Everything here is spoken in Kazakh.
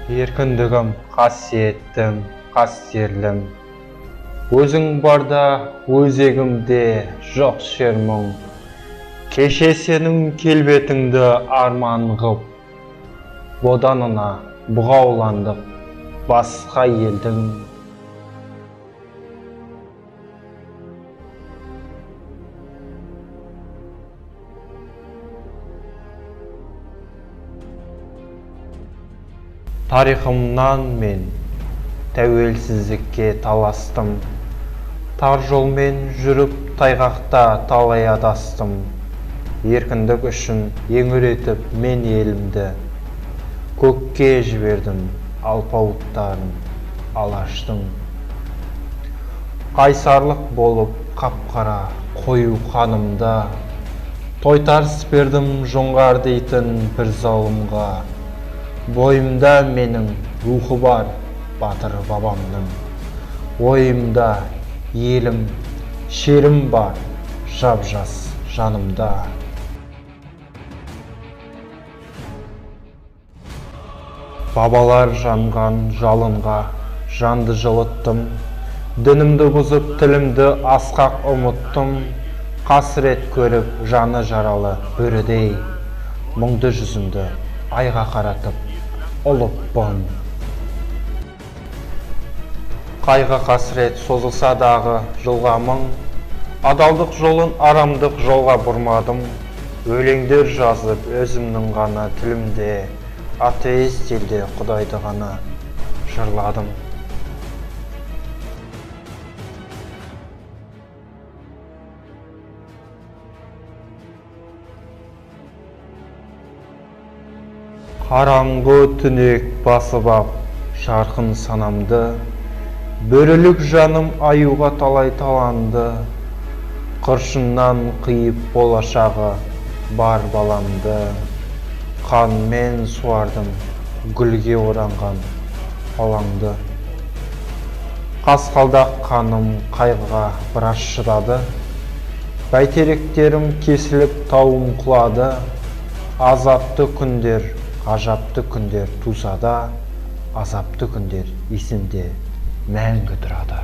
Еркіндігім қасиеттім, қастерлім. Өзің барда өзегімде жоқ шермің. Кеше сенің келбетіңді арман ғып, боданына бұғауландық басқа елдің. Тарихымнан мен тәуелсіздікке таластым. Тар жолмен жүріп тайғақта талай адастым. Еркіндік үшін еңіретіп мен елімді көкке жібердім алпауыттарын алаштың. Қайсарлық болып қап-қара қою қанымда, тойтарыс бердім жоңғар дейтін бір залымға. Бойымда менің рухы бар батыр бабамның, ойымда елім, шерім бар жап-жас жанымда. Бабалар жанған жалынға жанды жылыттым, дінімді бұзып тілімді асқақ ұмыттым. Қасірет көріп жаны жаралы бөрідей, мұңды жүзімді айға қаратып ұлықпын. Қайғы қасірет созылса дағы жылға мың, адалдық жолын арамдық жолға бұрмадым. Өлеңдер жазып өзімнің ғана тілімде, атеист елде Құдайды ғана жырладым. Қараңғы түнек басып ап жарқын санамды, бөрілік жаным аюға талай таланды. Қыршыннан қиып болашағы бар баламды, қанмен суардым гүлге оранған алаңды. Қасқалдақ қаным қайғыға біраз шыдады, бәйтеректерім кесіліп тауым құлады. Азапты күндер, ғажапты күндер туса да, азапты күндер есімде мәңгі тұрады.